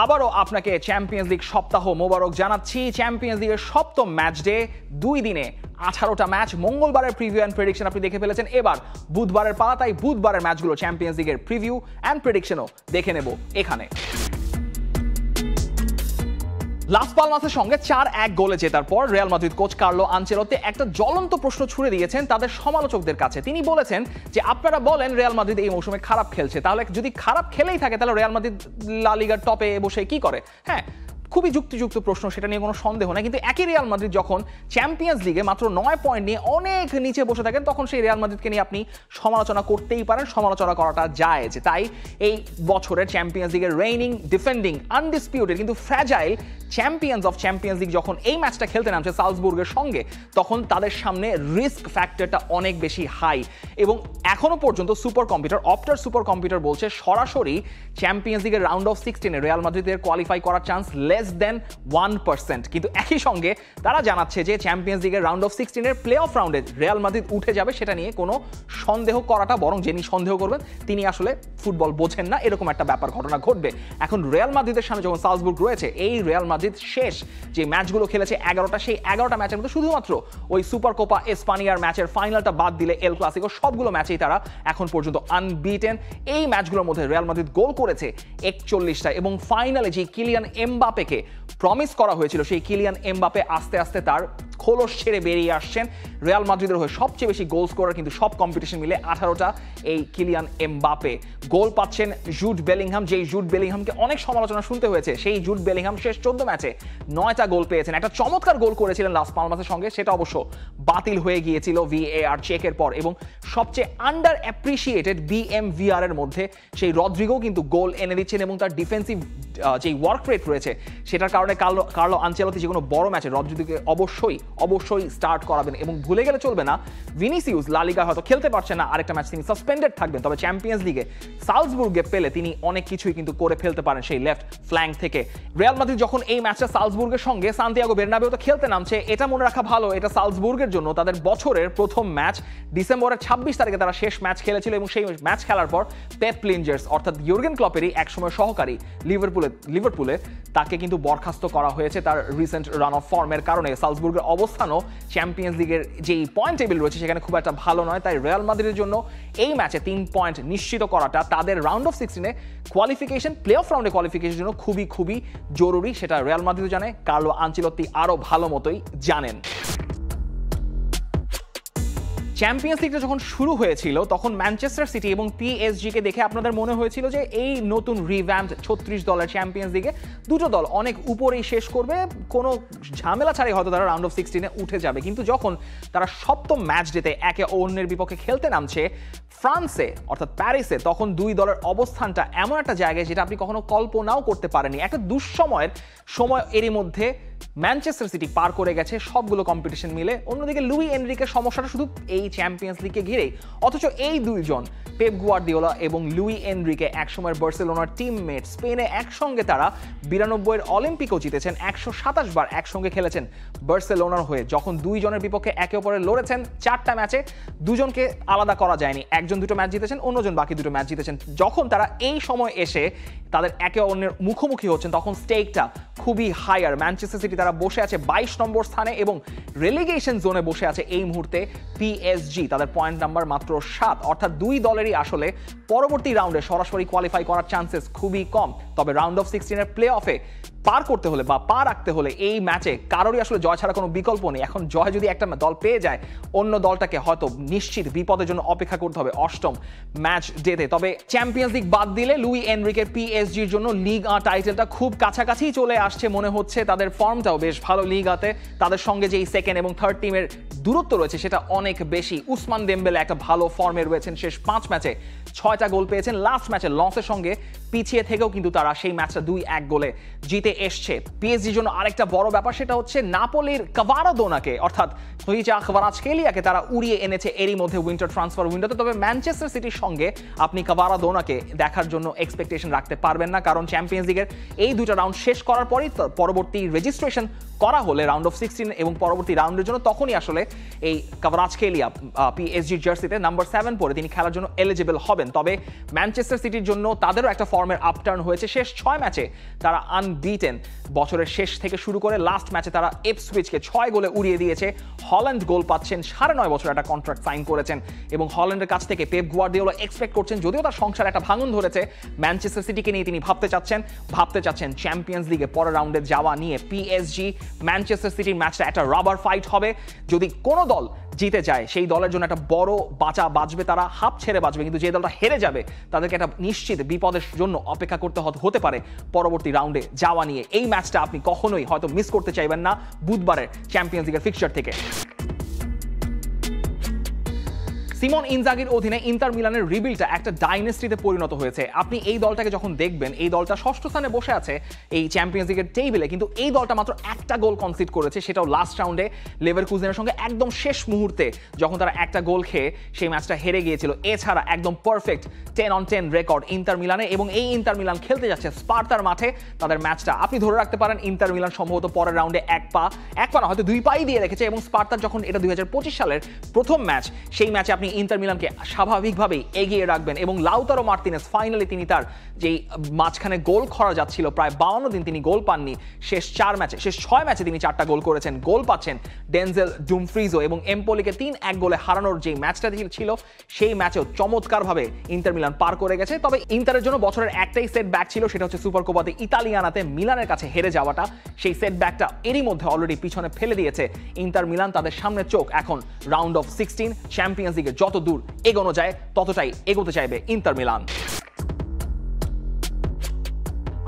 আবারও আপনাকে champions league সপ্তাহ মোবারক জানাচ্ছি। চ্যাম্পিয়ন্স লিগের সপ্তম ম্যাচ ডে, 2 দিনে 18টা ম্যাচ। মঙ্গলবারের প্রিভিউ অ্যান্ড প্রেডিকশন আপনি দেখে ফেলেছেন, এবার বুধবারের পালা, তাই বুধবারের ম্যাচগুলো চ্যাম্পিয়ন্স লিগের প্রিভিউ অ্যান্ড প্রেডিকশনও দেখে নেব এখানে। লাস পালমাসের সঙ্গে 4-1 গোলে জেতার পর Real Madrid coach Carlo Ancelotti একটা জ্বলন্ত প্রশ্ন ছুড়ে দিয়েছেন তাদের সমালোচকদের কাছে। তিনি বলেছেন যে আপনারা বলেন রিয়াল মাদ্রিদ এই মৌসুমে খারাপ খেলছে, তাহলে যদি খারাপ খেলেই থাকে তাহলে রিয়াল মাদ্রিদ লা লিগার টপে বসে কি করে? হ্যাঁ, খুবই যুক্তিযুক্ত প্রশ্ন, সেটা নিয়ে কোনো সন্দেহ নেই। কিন্তু একই রিয়াল মাদ্রিদ যখন চ্যাম্পিয়ন্স লিগে মাত্র 9 পয়েন্ট নিয়ে অনেক নিচে বসে থাকেন, তখন সেই রিয়াল মাদ্রিদকে নিয়ে আপনি সমালোচনা করতেই পারেন, সমালোচনা করাটা জায়েজ। তাই এই বছরের চ্যাম্পিয়ন্স লিগের রেইনিং, ডিফেন্ডিং, আনডিসপিউটেড কিন্তু fragile champions of champions league যখন এই ম্যাচটা খেলতে নামছে সালজবুর্গের সঙ্গে, তখন তাদের সামনে রিস্ক ফ্যাক্টরটা অনেক বেশি হাই। এবং এখনো পর্যন্ত সুপার কম্পিউটার, অপটার সুপার কম্পিউটার বলছে সরাসরি চ্যাম্পিয়ন্স লিগের রাউন্ড অফ 16-এ রিয়াল মাদ্রিদের কোয়ালিফাই করার চান্স লেস দেন 1%। কিন্তু একই সঙ্গে তারা জানাচ্ছে যে চ্যাম্পিয়ন্স লিগের রাউন্ড অফ 16-এর প্লে অফ রাউন্ডে রিয়াল মাদ্রিদ উঠে যাবে, সেটা নিয়ে কোনো সন্দেহ করাটা, বরং যিনি সন্দেহ করবেন তিনি আসলে ফুটবল বোঝেন না, এরকম একটা ব্যাপার ঘটনা ঘটবে। এখন রিয়াল মাদ্রিদের সামনে যখন সালজবুর্গ রয়েছে, এই রিয়াল মাদ্রিদ শেষ যে ম্যাচগুলো খেলেছে 11টা, সেই 11টা ম্যাচের মধ্যে শুধুমাত্র ওই সুপার কোপা এসপানিয়ার ম্যাচের ফাইনালটা বাদ দিলে এল ক্লাসিকো সবগুলো ম্যাচেই তারা এখন পর্যন্ত আনবিটেন। এই ম্যাচগুলোর মধ্যে রিয়াল মাদ্রিদ গোল করেছে 41টা, এবং ফাইনালে যে কিলিয়ান এমবাপেকে প্রমিস করা হয়েছিল, সেই কিলিয়ান এমবাপে আস্তে আস্তে তার খোলস ছেড়ে বেরিয়ে আসছেন। রিয়াল মাদ্রিদের হয়ে সবচেয়ে বেশি গোল স্কোরার কিন্তু সব কম্পিটিশন মিলে 18টা এই কিলিয়ান এমবাপে। গোল পাচ্ছেন জুড বেলিংহাম, যেই জুড বেলিংহামকে অনেক সমালোচনা শুনতে হয়েছে, সেই জুড বেলিংহাম শেষ 14 ম্যাচে 9টা গোল পেয়েছেন। একটা চমৎকার গোল করেছিলেন লাস পালমাসের সঙ্গে, সেটা অবশ্য বাতিল হয়ে গিয়েছিল VAR চেকের পর। এবং সবচেয়ে আন্ডার অ্যাপ্রিসিয়েটেড BMVR এর মধ্যে সেই রদ্রিগো কিন্তু গোল এনে দিচ্ছেন, এবং তার ডিফেন্সিভ যেই ওয়ার্ক রেট রয়েছে সেটার কারণে কার্লো আনচেলত্তি যে কোনো বড় ম্যাচে রদ্রিগোকে অবশ্যই স্টার্ট করাবেন। এবং ভুলে গেলে চলবে না, ভিনিসিউস লা লিগা হয়তো খেলতে পারছেন না, আরেকটা ম্যাচ তিনি সাসপেন্ডেড থাকবেন, তবে চ্যাম্পিয়ন্স লিগে সালজবুর্গে পেলে তিনি অনেক কিছুই কিন্তু করে ফেলতে পারেন সেই লেফট ফ্ল্যাঙ্ক থেকে। রিয়াল মাদ্রিদ যখন এই ম্যাচটা সালজবুর্গের সঙ্গে সান্তিয়াগো বের্নাবেউতে খেলতে নামছে, এটা মনে রাখা ভালো, এটা সালজবুর্গের জন্য তাদের বছরের প্রথম ম্যাচ। ডিসেম্বরের 26 তারিখে তারা শেষ ম্যাচ খেলেছিল, এবং সেই ম্যাচ খেলার পর পেপ লিঞ্জার্স অর্থাৎ ইউর্গেন ক্লপেরই একসময় সহকারী লিভারপুলে তাকে কিন্তু বরখাস্ত করা হয়েছে তার রিসেন্ট রান অফ ফর্মের কারণে। সালজবুর্গের অবস্থানও চ্যাম্পিয়ন্স লিগের যেই পয়েন্ট টেবিল রয়েছে সেখানে খুব একটা ভালো নয়, তাই রিয়াল মাদ্রিদের জন্য এই ম্যাচে 3 পয়েন্ট নিশ্চিত করাটা তাদের রাউন্ড অফ 16-এ কোয়ালিফিকেশন, প্লে অফ রাউন্ডে কোয়ালিফিকেশনের জন্য খুবই জরুরি। সেটা রিয়াল মাদ্রিদ জানে, কার্লো আনচেলত্তি আরো ভালো মতোই জানেন। চ্যাম্পিয়ন্স লিগটা যখন শুরু হয়েছিল তখন ম্যানচেস্টার সিটি এবং PSG-কে দেখে আপনাদের মনে হয়েছিল যে এই নতুন রিভ্যাম্পড 36 দলের চ্যাম্পিয়ন্স লিগে দুটো দল অনেক উপরেই শেষ করবে, কোনো ঝামেলা ছাড়াই হয়তো তারা রাউন্ড অফ 16-এ উঠে যাবে। কিন্তু যখন তারা সপ্তম ম্যাচ ডেতে একে অন্যের বিপক্ষে খেলতে নামছে ফ্রান্সে অর্থাৎ প্যারিসে, তখন দুই দলের অবস্থানটা এমন একটা জায়গায় যেটা আপনি কখনো কল্পনাও করতে পারেননি। একটা দুঃসময়ের সময় এরই মধ্যে ম্যানচেস্টার সিটি পার করে গেছে সবগুলো কম্পিটিশন মিলে। অন্যদিকে লুই এনরিকের সমস্যাটা শুধু এই চ্যাম্পিয়ন্স লিগকে ঘিরেই, অথচ এই দুইজন পেপ গুয়ার্দিওলা এবং লুই এনরিকে একসময়ের বার্সেলোনার টিমমেট। স্পেনে একসঙ্গে তারা 92-এর অলিম্পিকও জিতেছেন, 127 বার একসঙ্গে খেলেছেন বার্সেলোনার হয়ে। যখন দুইজনের বিপক্ষে একে অপরে লড়েছেন 4টা ম্যাচে, দুজনকে আলাদা করা যায়নি, একজন দুটো ম্যাচ জিতেছেন, অন্যজন বাকি দুটো ম্যাচ জিতেছেন। যখন তারা এই সময় এসে তাদের একে অন্যের মুখোমুখি হচ্ছেন, তখন স্টেকটা খুবই হায়ার। ম্যানচেস্টার সিটি তারা বসে আছে 22 নম্বর স্থানে এবং রেলিগেশন জোনে বসে আছে এই মুহূর্তে PSG, তাদের পয়েন্ট নাম্বার মাত্র 7। অর্থাৎ দুই দলেরই আসলে পরবর্তী রাউন্ডে সরাসরি কোয়ালিফাই করার চান্সেস খুবই কম। তবে রাউন্ড অফ 16-এর প্লে অফে পার করতে হলে বা পা রাখতে হলে এই ম্যাচে কারোরই আসলে জয় ছাড়া কোনো বিকল্প নেই। এখন জয় যদি একটা দল পেয়ে যায়, অন্য দলটাকে হয়তো নিশ্চিত বিপদের জন্য অপেক্ষা করতে হবে 8ম ম্যাচ ডেতে। তবে চ্যাম্পিয়ন্স লিগ বাদ দিলে লুই এনরিকের PSG-র জন্য লিগ টাইটেলটা খুব কাছাকাছি চলে আসছে মনে হচ্ছে। তাদের ফর্মটাও বেশ ভালো লিগাতে, তাদের সঙ্গে যেই সেকেন্ড এবং থার্ড টিমের দূরত্ব রয়েছে সেটা অনেক বেশি। উসমান দেমবেলে একটা ভালো ফর্মে রয়েছেন, শেষ 5 ম্যাচে 6টা গোল পেয়েছেন। লাস্ট ম্যাচে লসের সঙ্গে পিছিয়ে থেকেও কিন্তু তারা সেই ম্যাচটা 2-1 গোলে জিতে এসছে। পিএসজির জন্য আরেকটা বড় ব্যাপার, সেটা হচ্ছে নাপোলির কাভারাদোনাকে অর্থাৎ খোইচা কভারাৎসকেলিয়াকে তারা উড়িয়ে এনেছে এরই মধ্যে উইন্টার ট্রান্সফার উইন্ডোতে। তবে ম্যানচেস্টার সিটির সঙ্গে আপনি কাভারাদোনাকে দেখার জন্য এক্সপেকটেশন রাখতে পারবেন না, কারণ চ্যাম্পিয়ন্স লিগের এই দুটো রাউন্ড শেষ করার পরই পরবর্তী রেজিস্ট্রেশন করা হলে রাউন্ড অফ 16 এবং পরবর্তী রাউন্ডের জন্য তখনই আসলে এই কাভারাৎসকেলিয়া পিএসজির জার্সিতে নাম্বার 7 পরে তিনি খেলার জন্য এলিজিবল হবেন। তবে ম্যানচেস্টার সিটির জন্য তাদেরও একটা ফর্মের আপটার্ন হয়েছে। শেষ 6 ম্যাচে তারা আনবিটেন, বছরের শেষ থেকে শুরু করে লাস্ট ম্যাচে তারা ইপসউইচকে 6 গোলে উড়িয়ে দিয়েছে। হল্যান্ড গোল পাচ্ছেন, 9.5 বছর একটা কন্ট্রাক্ট সাইন করেছেন এবং হল্যান্ডের কাছ থেকে পেপ গুয়ার্দিওলা এক্সপেক্ট করছেন, যদিও তার সংসার একটা ভাঙন ধরেছে, ম্যানচেস্টার সিটিকে নিয়ে তিনি ভাবতে চাচ্ছেন চ্যাম্পিয়ন্স লিগে পরের রাউন্ডে যাওয়া নিয়ে। পিএসজি ম্যানচেস্টার সিটির ম্যাচটা একটা রাবার ফাইট হবে। যদি কোনো দল জিতে যায় সেই দলের জন্য একটা বড় বাঁচবে, তারা হাফ ছেড়ে বাঁচবে, কিন্তু যে দলটা হেরে যাবে তাদেরকে একটা নিশ্চিত বিপদের জন্য অপেক্ষা করতে হতে পারে পরবর্তী রাউন্ডে যাওয়া নিয়ে। এই ম্যাচটা আপনি কখনোই হয়তো মিস করতে চাইবেন না বুধবারের চ্যাম্পিয়ন্স লিগের ফিক্সচার থেকে। সিমন ইনজাগির অধীনে ইন্টার মিলানের রিবিল্ডটা একটা ডাইনেস্টিতে পরিণত হয়েছে। আপনি এই দলটাকে যখন দেখবেন, এই দলটা 6ষ্ঠ স্থানে বসে আছে এই চ্যাম্পিয়ন্স লিগের টেবিলে, কিন্তু এই দলটা মাত্র একটা গোল কনসিড করেছে, সেটাও লাস্ট রাউন্ডে লেভারকুজেনের সঙ্গে একদম শেষ মুহূর্তে যখন তারা একটা গোল খেয়ে সেই ম্যাচটা হেরে গিয়েছিল। এছাড়া একদম পারফেক্ট 10-on-10 রেকর্ড ইন্টার মিলানে, এবং এই ইন্টার মিলান খেলতে যাচ্ছে স্পার্তার মাঠে। তাদের ম্যাচটা আপনি ধরে রাখতে পারেন ইন্টার মিলান সম্ভবত পরের রাউন্ডে এক পা না হয়তো 2 পাই দিয়ে রেখেছে, এবং স্পার্তার যখন এটা 2025 সালের প্রথম ম্যাচ, সেই ম্যাচে আপনি ইন্টার মিলানকে স্বাভাবিকভাবেই এগিয়ে রাখবেন। এবং লাউতারো মার্তিনেজ ফাইনালি তিনি তার যেই মাঝখানে গোল খরা যাচ্ছিল, প্রায় 52 দিন তিনি গোল পাননি, শেষ 6 ম্যাচে তিনি 4টা গোল করেছেন। গোল পাচ্ছেন ডেনজেল ডুমফ্রিজো, এবং এমপোলিকে 3-1 গোলে হারানোর যে ম্যাচটা ছিল সেই ম্যাচেও চমৎকারভাবে ইন্টার মিলান পার করে গেছে। তবে ইন্টারের জন্য বছরের একটাই সেট ব্যাক ছিল, সেটা হচ্ছে সুপার কোপাতে ইতালিয়ানাতে মিলানের কাছে হেরে যাওয়াটা। সেই সেট ব্যাকটা এরই মধ্যে অলরেডি পিছনে ফেলে দিয়েছে ইন্টার মিলান। তাদের সামনে চোখ এখন রাউন্ড অফ 16 চ্যাম্পিয়ন্স লিগে যত দূর এগোনো যায় ততটাই এগোতে চাইবে ইন্টার মিলান।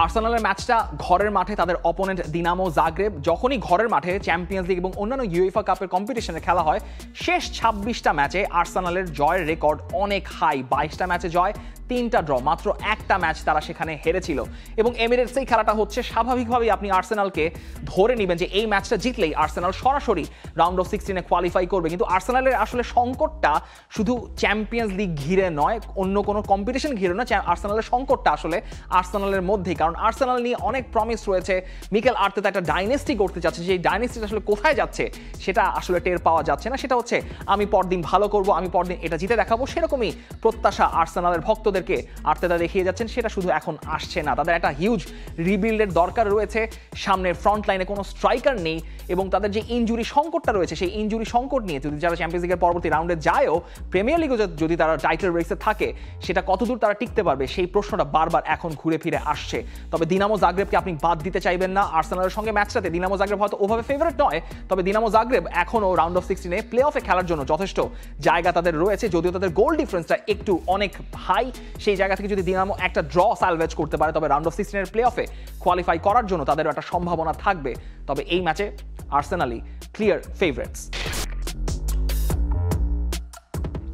আর্সেনালের ম্যাচটা ঘরের মাঠে, তাদের অপোনেন্ট দিনামো জাগ্রেব। যখনই ঘরের মাঠে চ্যাম্পিয়ন্স লিগ এবং অন্যান্য ইউএফা কাপের কম্পিটিশনে খেলা হয়, শেষ 26টা ম্যাচে আর্সেনালের জয়ের রেকর্ড অনেক হাই। 22টা ম্যাচে জয়, 3টা ড্র, মাত্র একটা ম্যাচ তারা সেখানে হেরেছিল। এবং এমিরেটসেই খেলাটা হচ্ছে, স্বাভাবিকভাবেই আপনি আর্সেনালকে ধরে নেবেন যে এই ম্যাচটা জিতলেই আর্সেনাল সরাসরি রাউন্ড অফ 16-এ কোয়ালিফাই করবে। কিন্তু আর্সেনালের আসলে সংকটটা শুধু চ্যাম্পিয়ন্স লিগ ঘিরে নয়, অন্য কোনো কম্পিটিশন ঘিরে নয়, আর্সেনালের সংকটটা আসলে আর্সেনালের মধ্যেই। কারণ আর্সেনাল নিয়ে অনেক প্রমিস রয়েছে, মিকেল আর্তেতা একটা ডাইনেস্টি করতে চাচ্ছে, সেই ডাইনেস্টিটা আসলে কোথায় যাচ্ছে সেটা আসলে টের পাওয়া যাচ্ছে না। সেটা হচ্ছে আমি পরদিন ভালো করব, আমি পরদিন এটা জিতে দেখাবো, সেরকমই প্রত্যাশা আর্সেনালের ভক্তদেরকে আর্তেতা দেখিয়ে যাচ্ছেন, সেটা শুধু এখন আসছে না। তাদের একটা হিউজ রিবিল্ডের দরকার রয়েছে, সামনের ফ্রন্ট লাইনে কোনো স্ট্রাইকার নেই, এবং তাদের যে ইনজুরি সংকটটা রয়েছে সেই ইনজুরি সংকট নিয়ে যদি যারা চ্যাম্পিয়ন্স লিগের পরবর্তী রাউন্ডে যায়ও, প্রিমিয়ার লিগও যদি তারা টাইটেল রেসে থাকে, সেটা কতদূর তারা টিকতে পারবে সেই প্রশ্নটা বারবার এখন ঘুরে ফিরে আসছে। তবে দিনামো জাগ্রেবকে আপনি বাদ দিতে চাইবেন না। আর্সেনালের সঙ্গে ম্যাচটাতে দিনামো জাগ্রেব হয়তো ওভাবে ফেভারিট নয়, তবে দিনামো জাগ্রেব এখনও রাউন্ড অফ 16-এ প্লে অফে খেলার জন্য যথেষ্ট জায়গা তাদের রয়েছে। যদিও তাদের গোল ডিফারেন্সটা একটু অনেক হাই, সেই জায়গা থেকে যদি দিনামো একটা ড্র সালভেজ করতে পারে, তবে রাউন্ড অফ 16-এর প্লে অফে কোয়ালিফাই করার জন্য তাদেরও একটা সম্ভাবনা থাকবে। তবে এই ম্যাচে আর্সেনালই ক্লিয়ার ফেভারিটস।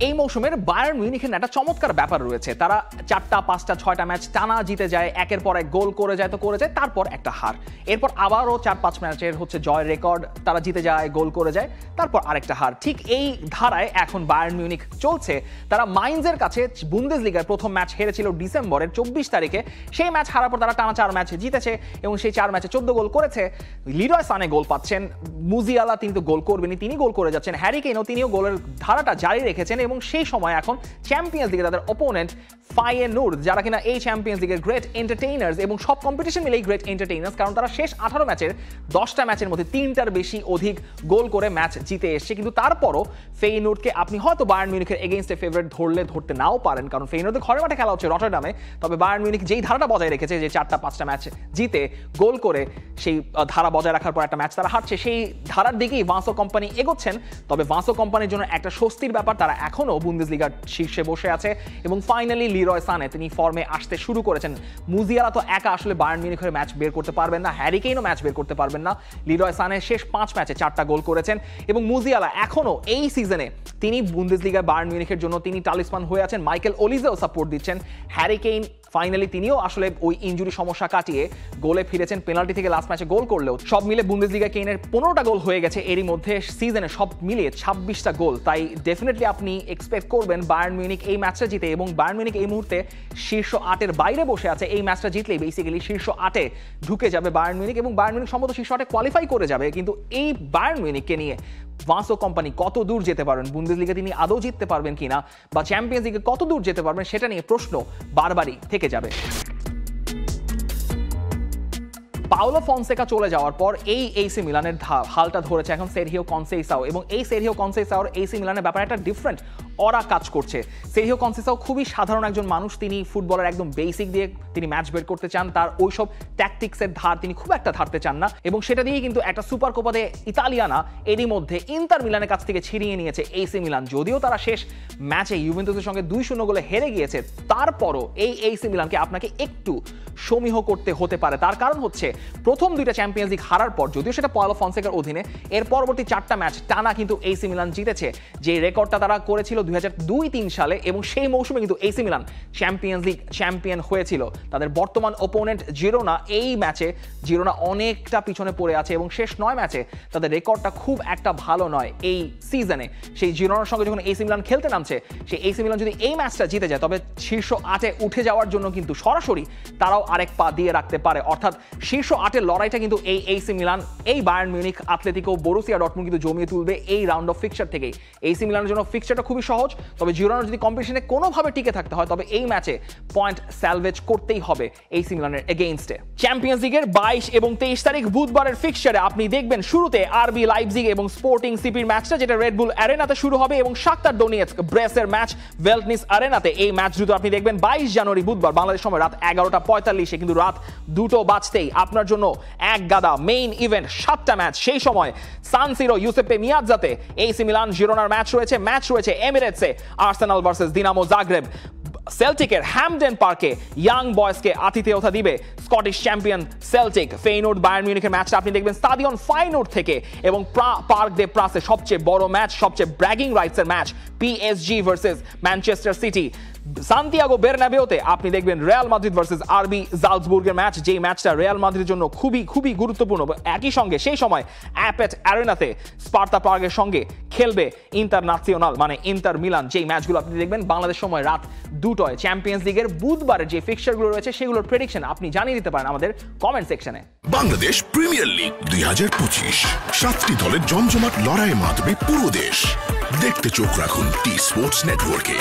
এই মৌসুমের বায়ার্ন মিউনিখের একটা চমৎকার ব্যাপার রয়েছে, তারা 4টা 5টা 6টা ম্যাচ টানা জিতে যায়, একের পর এক গোল করে যায়, তারপর একটা হার, এরপর আবারও 4-5 ম্যাচের হচ্ছে জয়ের রেকর্ড, তারা জিতে যায়, গোল করে যায়, তারপর আরেকটা হার। ঠিক এই ধারায় এখন বায়ার্ন মিউনিখ চলছে। তারা মাইনজের কাছে বুন্দেসলিগার প্রথম ম্যাচ হেরেছিল ডিসেম্বরের 24 তারিখে, সেই ম্যাচ হারার পর তারা টানা 4 ম্যাচ জিতেছে এবং সেই 4 ম্যাচে 14 গোল করেছে। লিরয় সানে গোল পাচ্ছেন, মুজিয়ালা তিনি তো গোল করবেনই, তিনি গোল করে যাচ্ছেন, হ্যারি কেইনও তিনিও গোলের ধারাটা জারি রেখেছেন। এবং সেই সময় এখন চ্যাম্পিয়ন্স লিগে তাদের অপোনেন্ট ফায়েনুর্দ, যারা কিনা এই চ্যাম্পিয়ন্স লিগের গ্রেট এন্টারটেইনার্স এবং সব কম্পিটিশন মিলেই গ্রেট এন্টারটেইনার্স, কারণ তারা শেষ 18 ম্যাচের 10টা ম্যাচের মধ্যে 3টার বেশি অধিক গোল করে ম্যাচ জিতে এসছে। কিন্তু তারপরও ফেইনুর্দকে আপনি হয়তো বায়ার্ন মিউনিখের এগেইনস্টে ফেভারিট ধরতে নাও পারেন, কারণ ফেইনুর্দের ঘরের মাঠে খেলা হচ্ছে রটারডামে। তবে বায়ার্ন মিউনিখ যেই ধারাটা বজায় রেখেছে, যে 4টা 5টা ম্যাচ জিতে গোল করে সেই ধারা বজায় রাখার পর একটা ম্যাচ তারা হারছে, সেই ধারার দিকেই ভাঁসো কোম্পানি এগোচ্ছেন। তবে ভাঁসো কোম্পানির জন্য একটা স্বস্তির ব্যাপার, তারা এখনও বুন্দেসলিগার শীর্ষে বসে আছে এবং ফাইনালি লিরয় সানে তিনি ফর্মে আসতে শুরু করেছেন। মুজিয়ালা তো একা আসলে বায়ার্ন মিউনিখের ম্যাচ বের করতে পারবেন না, হ্যারি কেইনও ম্যাচ বের করতে পারবেন না। লিরয় সানে শেষ 5 ম্যাচে 4টা গোল করেছেন এবং মুজিয়ালা এখনও এই সিজনে তিনি বুন্দেসলিগায় বায়ার্ন মিউনিখের জন্য তিনি টালিসমান হয়ে আছেন। মাইকেল ওলিজেও সাপোর্ট দিচ্ছেন। হ্যারি কেইন ফাইনালি তিনিও আসলে ওই ইনজুরি সমস্যা কাটিয়ে গোলে ফিরেছেন, পেনাল্টি থেকে লাস্ট ম্যাচে গোল করলেও। সব মিলে বুন্দেসলিগা কেইনের 15টা গোল হয়ে গেছে এরই মধ্যে, সিজনে সব মিলিয়ে 26টা গোল। তাই ডেফিনেটলি আপনি এক্সপেক্ট করবেন বায়ার্ন মিউনিখ এই ম্যাচটা জিতে, এবং বায়ার্ন মিউনিখ এই মুহূর্তে শীর্ষ 8-এর বাইরে বসে আছে। এই ম্যাচটা জিতলেই বেসিক্যালি শীর্ষ 8-এ ঢুকে যাবে বায়ার্ন মিউনিখ, এবং বায়ার্ন মিউনিখ সম্ভবত শীর্ষ 8-এ কোয়ালিফাই করে যাবে। কিন্তু এই বায়ার্ন মিউনিখকে নিয়ে ভাঁসো কোম্পানি কত দূর যেতে পারবেন, বুন্দেসলিগা তিনি আদৌ জিততে পারবেন কিনা, বা চ্যাম্পিয়ন্স লিগে কত দূর যেতে পারবেন, সেটা নিয়ে প্রশ্ন বারবারই থেকে যাবে। পাওলো ফনসেকা চলে যাওয়ার পর এই এসি মিলানের হালটা ধরেছে এখন সেরহিও কনসেইসাও, এবং এই সেরহিও কনসেইসাওর এসি মিলানের ব্যাপারে একটা ডিফারেন্ট অরা কাজ করছে। সেরহিও কনসেইসাও খুবই সাধারণ একজন মানুষ, তিনি ফুটবলের একদম বেসিক দিয়ে তিনি ম্যাচ বের করতে চান, তার ওইসব ট্যাকটিক্সের ধার তিনি খুব একটা ধারতে চান না, এবং সেটা দিয়ে কিন্তু একটা সুপার কোপাতে ইতালিয়ানা এরই মধ্যে ইন্টার মিলানের কাছ থেকে ছিনিয়ে নিয়েছে এসি মিলান। যদিও তারা শেষ ম্যাচে ইউভেন্তুসের সঙ্গে 2-0 গোলে হেরে গিয়েছে, তারপরও এই এসি মিলানকে আপনাকে একটু সমীহ করতে হতে পারে। তার কারণ হচ্ছে প্রথম 2টা চ্যাম্পিয়ন্স লিগ হারার পর, যদিও সেটা পাওলো ফনসেকার অধীনে, এর পরবর্তী 4টা ম্যাচ টানা কিন্তু এসি মিলান জিতেছে, যে রেকর্ডটা তারা করেছিল 2002-03 সালে, এবং সেই মৌসুমে কিন্তু AC Milan champions league champion হয়েছিল। তাদের বর্তমান ওপোনেন্ট জিরোনা, এই ম্যাচে জিরোনা অনেকটা পিছনে পড়ে আছে, এবং শেষ 9 ম্যাচে তাদের রেকর্ডটা খুব একটা ভালো নয় এই সিজনে। সেই জিরোনার সঙ্গে যখন এসি মিলান খেলতে নামছে, সেই এসি মিলান যদি এই ম্যাচটা জিতে যায়, তবে শীর্ষ 8-এ উঠে যাওয়ার জন্য কিন্তু সরাসরি তারাও আরেক পা দিয়ে রাখতে পারে। অর্থাৎ শীর্ষ 8-এর লড়াইটা কিন্তু এই এসি মিলান, এই Bayern Munich, Atletico, Borussia Dortmund কিন্তু জমিয়ে তুলবে এই রাউন্ড অফ ফিক্সচার থেকেই। এসি মিলানের জন্য ফিক্সচারটা খুবই সহজ, তবে জিরোনার যদি কম্পিটিশনে কোনোভাবে টিকে থাকতে হয়, তবে এই ম্যাচে পয়েন্ট স্যালভেজ করতেই হবে এসি মিলানের এগেইনস্টে। চ্যাম্পিয়ন্স লিগের 22 এবং 23 তারিখ বুধবারের ফিক্সচারে আপনি দেখবেন শুরুতে আরবি লাইপজিগ এবং স্পোর্টিং সিপির ম্যাচটা, যেটা রেডবুল অ্যারেনাতে শুরু হবে, এবং শাখতার ডোনেটস্ক ব্রেসের ম্যাচ ভেল্টনিস অ্যারেনাতে। এই ম্যাচ দুটো আপনি দেখবেন 22 জানুয়ারি বুধবার বাংলাদেশ সময় রাত 11:45-এ, কিন্তু রাত 2টো বাজতেই আপনার জন্য এক গাদা মেইন ইভেন্ট 7টা ম্যাচ। সেই সময় সান সিরো ইউসেপে মিয়াৎজাতে এসি মিলান জিরোনার ম্যাচ রয়েছে এমিরেটসে আর্সেনাল ভার্সেস দিনামো জাগ্রেব, সেল্টিকের হ্যামডেন পার্কে ইয়াং বয়েজকে আতিথেয়তা দিবে স্কটিশ চ্যাম্পিয়ন সেল্টিক। ফেইনোর্ড বায়ার্ন মিউনিখের ম্যাচটা আপনি দেখবেন স্টাডিয়ন ফাইনোর্ড থেকে, এবং পার্ক দে প্রাসে সবচেয়ে বড় ম্যাচ, সবচেয়ে ব্র্যাগিং রাইটসের match, PSG versus Manchester City. Santiago বেরনাবেওতে আপনি দেখবেন রিয়াল মাদ্রিদ ভার্সেস আরবি জালজবুর্গের ম্যাচ, যেই ম্যাচটা রিয়াল মাদ্রিদের জন্য খুবই খুবই গুরুত্বপূর্ণ। একই সঙ্গে সেই সময় অ্যাপেট অ্যারেনাতে স্পার্তা প্রাগের সঙ্গে খেলবে ইন্টারন্যাশনাল মানে ইন্টার মিলান, যেই ম্যাচগুলো আপনি দেখবেন বাংলাদেশ সময় রাত 2টোয়। চ্যাম্পিয়ন্স লিগের বুধবারের যে ফিক্সচারগুলো রয়েছে সেগুলোর প্রেডিকশন আপনি জানিয়ে দিতে পারেন আমাদের কমেন্ট সেকশনে। বাংলাদেশ প্রিমিয়ার লিগ 2025, 7টি দলের জমজমাট লড়াইয়ে মাতবে পুরো দেশ। দেখতে চোখ রাখুন টি স্পোর্টস নেটওয়ার্কে।